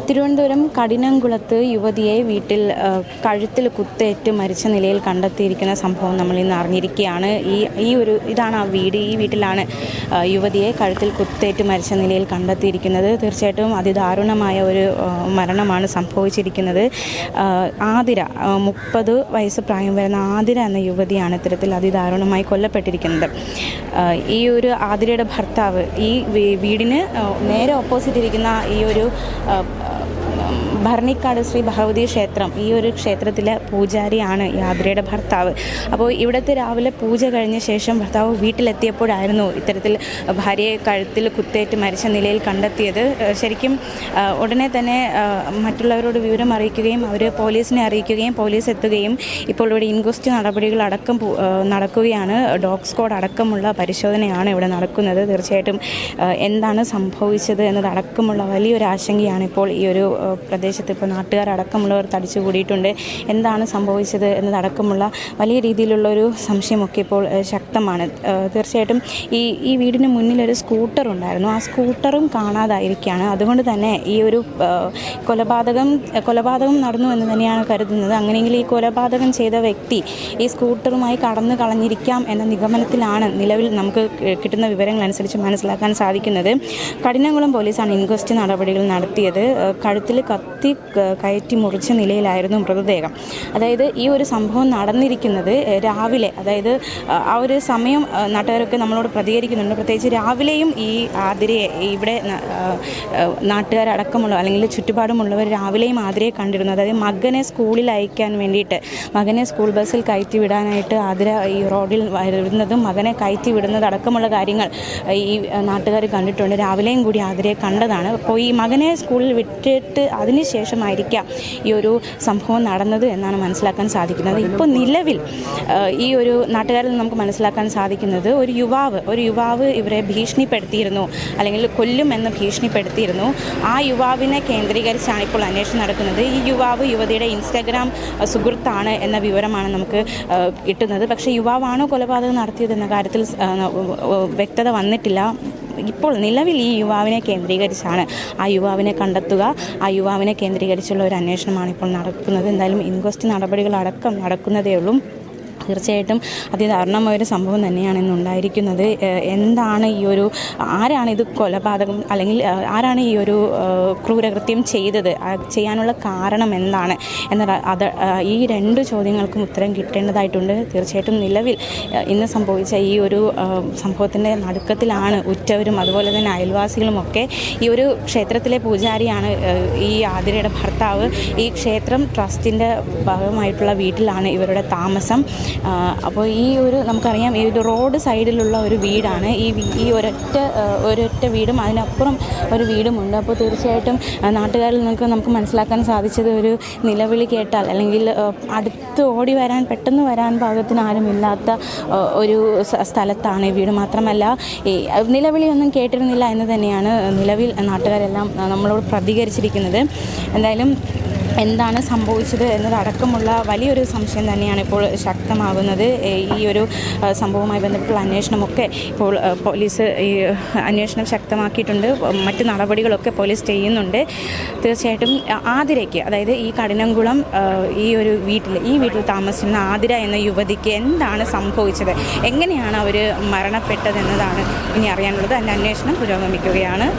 തിരുവനന്തപുരം കഠിനംകുളത്ത് യുവതിയെ വീട്ടിൽ കഴുത്തിൽ കുത്തേറ്റ് മരിച്ച നിലയിൽ കണ്ടെത്തിയിരിക്കുന്ന സംഭവം നമ്മൾ ഇന്ന് അറിഞ്ഞിരിക്കുകയാണ്. ഇതാണ് ആ വീട്. ഈ വീട്ടിലാണ് യുവതിയെ കഴുത്തിൽ കുത്തേറ്റ് മരിച്ച നിലയിൽ കണ്ടെത്തിയിരിക്കുന്നത്. തീർച്ചയായിട്ടും അതിദാരുണമായ ഒരു മരണമാണ് സംഭവിച്ചിരിക്കുന്നത്. ആതിര 30 വയസ്സ് പ്രായം വരുന്ന ആതിര എന്ന യുവതിയാണ് ഇത്തരത്തിൽ അതിദാരുണമായി കൊല്ലപ്പെട്ടിരിക്കുന്നത്. ഈ ഒരു ആതിരയുടെ ഭർത്താവ് ഈ വീടിന് നേരെ ഓപ്പോസിറ്റ് ഇരിക്കുന്ന ഈ ഒരു ഭരണിക്കാട് ശ്രീ ഭഗവതി ക്ഷേത്രം, ഈ ഒരു ക്ഷേത്രത്തിലെ പൂജാരിയാണ് ഈ ആതിരയുടെ ഭർത്താവ്. അപ്പോൾ ഇവിടുത്തെ രാവിലെ പൂജ കഴിഞ്ഞ ശേഷം ഭർത്താവ് വീട്ടിലെത്തിയപ്പോഴായിരുന്നു ഇത്തരത്തിൽ ഭാര്യയെ കഴുത്തിൽ കുത്തേറ്റ് മരിച്ച നിലയിൽ കണ്ടെത്തിയത്. ശരിക്കും ഉടനെ തന്നെ മറ്റുള്ളവരോട് വിവരം അറിയിക്കുകയും അവർ പോലീസിനെ അറിയിക്കുകയും പോലീസ് എത്തുകയും ഇപ്പോൾ ഇവിടെ ഇൻക്വസ്റ്റ് നടപടികളടക്കം നടക്കുകയാണ്. ഡോഗ് സ്ക്വാഡ് അടക്കമുള്ള പരിശോധനയാണ് ഇവിടെ നടക്കുന്നത്. തീർച്ചയായിട്ടും എന്താണ് സംഭവിച്ചത് എന്നതടക്കമുള്ള വലിയൊരു ആശങ്കയാണ് ഇപ്പോൾ ഈ ഒരു പ്രദേശത്ത് ഇപ്പോൾ നാട്ടുകാരടക്കമുള്ളവർ തടിച്ചുകൂടിയിട്ടുണ്ട്. എന്താണ് സംഭവിച്ചത് എന്നതടക്കമുള്ള വലിയ രീതിയിലുള്ളൊരു സംശയമൊക്കെ ഇപ്പോൾ ശക്തമാണ്. തീർച്ചയായിട്ടും ഈ വീടിന് മുന്നിലൊരു സ്കൂട്ടർ ഉണ്ടായിരുന്നു. ആ സ്കൂട്ടറും കാണാതായിരിക്കുകയാണ്. അതുകൊണ്ട് തന്നെ ഈ ഒരു കൊലപാതകം നടന്നു എന്ന് തന്നെയാണ് കരുതുന്നത്. അങ്ങനെയെങ്കിൽ ഈ കൊലപാതകം ചെയ്ത വ്യക്തി ഈ സ്കൂട്ടറുമായി കടന്നു കളഞ്ഞിരിക്കാം എന്ന നിഗമനത്തിലാണ് നിലവിൽ നമുക്ക് കിട്ടുന്ന വിവരങ്ങളനുസരിച്ച് മനസ്സിലാക്കാൻ സാധിക്കുന്നത്. കഠിനംകുളം പോലീസാണ് ഇൻക്വസ്റ്റ് നടപടികൾ നടത്തിയത്. കഴുത്തിൽ കത്തി കയറ്റി മുറിച്ച നിലയിലായിരുന്നു മൃതദേഹം. അതായത് ഈ ഒരു സംഭവം നടന്നിരിക്കുന്നത് രാവിലെ, അതായത് ആ ഒരു സമയം നാട്ടുകാരൊക്കെ നമ്മളോട് പ്രതികരിക്കുന്നുണ്ട്. പ്രത്യേകിച്ച് രാവിലെയും ഈ ആതിരയെ ഇവിടെ നാട്ടുകാരടക്കമുള്ള അല്ലെങ്കിൽ ചുറ്റുപാടുമുള്ളവർ രാവിലെയും ആതിരയെ കണ്ടിരുന്നു. അതായത് മകനെ സ്കൂളിൽ അയക്കാൻ വേണ്ടിയിട്ട്, മകനെ സ്കൂൾ ബസ്സിൽ കയറ്റി വിടാനായിട്ട് ആതിര ഈ റോഡിൽ വരുന്നതും മകനെ കയറ്റി വിടുന്നതടക്കമുള്ള കാര്യങ്ങൾ ഈ നാട്ടുകാർ കണ്ടിട്ടുണ്ട്. രാവിലെയും കൂടി ആതിരയെ കണ്ടതാണ്. അപ്പോൾ ഈ മകനെ സ്കൂളിൽ വിട്ടിട്ട് അതിനുശേഷമായിരിക്കാം ഈ ഒരു സംഭവം നടന്നത് എന്നാണ് മനസ്സിലാക്കാൻ സാധിക്കുന്നത്. ഇപ്പോൾ നിലവിൽ ഈ ഒരു നാട്ടുകാരിൽ നമുക്ക് മനസ്സിലാക്കാൻ സാധിക്കുന്നത് ഒരു യുവാവ് ഇവരെ ഭീഷണിപ്പെടുത്തിയിരുന്നു, അല്ലെങ്കിൽ കൊല്ലുമെന്ന് ഭീഷണിപ്പെടുത്തിയിരുന്നു. ആ യുവാവിനെ കേന്ദ്രീകരിച്ചാണ് ഇപ്പോൾ അന്വേഷണം നടക്കുന്നത്. ഈ യുവാവ് യുവതിയുടെ ഇൻസ്റ്റാഗ്രാം സുഹൃത്താണ് എന്ന വിവരമാണ് നമുക്ക് കിട്ടുന്നത്. പക്ഷേ യുവാവാണോ കൊലപാതകം നടത്തിയത് എന്ന കാര്യത്തിൽ വ്യക്തത വന്നിട്ടില്ല. ഇപ്പോൾ നിലവിൽ ഈ യുവാവിനെ കേന്ദ്രീകരിച്ചാണ്, ആ യുവാവിനെ കണ്ടെത്തുക, ആ യുവാവിനെ കേന്ദ്രീകരിച്ചുള്ള ഒരു അന്വേഷണമാണ് ഇപ്പോൾ നടക്കുന്നത്. എന്തായാലും ഇൻക്വസ്റ്റ് നടപടികളടക്കം നടക്കുന്നതേ ഉള്ളൂ. തീർച്ചയായിട്ടും അതിദാരുണമായൊരു സംഭവം തന്നെയാണ് ഇന്നുണ്ടായിരിക്കുന്നത്. എന്താണ് ഈ ഒരു ആരാണ് ഇത് കൊലപാതകം, അല്ലെങ്കിൽ ആരാണ് ഈ ഒരു ക്രൂരകൃത്യം ചെയ്തത്, ചെയ്യാനുള്ള കാരണം എന്താണ് ഈ 2 ചോദ്യങ്ങൾക്കും ഉത്തരം കിട്ടേണ്ടതായിട്ടുണ്ട്. തീർച്ചയായിട്ടും നിലവിൽ ഇന്ന് സംഭവിച്ച ഈ ഒരു സംഭവത്തിൻ്റെ നടുക്കത്തിലാണ് ഉറ്റവരും അതുപോലെ തന്നെ അയൽവാസികളുമൊക്കെ. ഈ ഒരു ക്ഷേത്രത്തിലെ പൂജാരിയാണ് ഈ ആതിരയുടെ ഭർത്താവ്. ഈ ക്ഷേത്രം ട്രസ്റ്റിൻ്റെ ഭാഗമായിട്ടുള്ള വീട്ടിലാണ് ഇവരുടെ താമസം. അപ്പോൾ ഈ ഒരു നമുക്കറിയാം, ഈ ഒരു റോഡ് സൈഡിലുള്ള ഒരു വീടാണ് ഈ ഒരൊറ്റ വീടും അതിനപ്പുറം ഒരു വീടുമുണ്ട്. അപ്പോൾ തീർച്ചയായിട്ടും നാട്ടുകാരിൽ നമുക്ക് മനസ്സിലാക്കാൻ സാധിച്ചത് ഒരു നിലവിളി കേട്ടാൽ അല്ലെങ്കിൽ അടുത്ത് ഓടി വരാൻ പെട്ടെന്ന് വരാൻ പാകത്തിന് ആരുമില്ലാത്ത ഒരു സ്ഥലത്താണ് ഈ വീട്. മാത്രമല്ല ഈ നിലവിളിയൊന്നും കേട്ടിരുന്നില്ല എന്ന് തന്നെയാണ് നിലവിൽ നാട്ടുകാരെല്ലാം നമ്മളോട് പ്രതികരിച്ചിരിക്കുന്നത്. എന്തായാലും എന്താണ് സംഭവിച്ചത് എന്നതടക്കമുള്ള വലിയൊരു സംശയം തന്നെയാണ് ഇപ്പോൾ ശക്തമാകുന്നത്. ഈ ഒരു സംഭവവുമായി ബന്ധപ്പെട്ടുള്ള അന്വേഷണമൊക്കെ ഇപ്പോൾ പോലീസ് ഈ അന്വേഷണം ശക്തമാക്കിയിട്ടുണ്ട്. മറ്റ് നടപടികളൊക്കെ പോലീസ് ചെയ്യുന്നുണ്ട്. തീർച്ചയായിട്ടും ആതിരയ്ക്ക്, അതായത് ഈ കഠിനംകുളം ഈ വീട്ടിൽ താമസിക്കുന്ന ആതിര എന്ന യുവതിക്ക് എന്താണ് സംഭവിച്ചത്, എങ്ങനെയാണ് അവർ മരണപ്പെട്ടതെന്നതാണ് ഇനി അറിയാനുള്ളത്. അതിൻ്റെ അന്വേഷണം പുരോഗമിക്കുകയാണ്.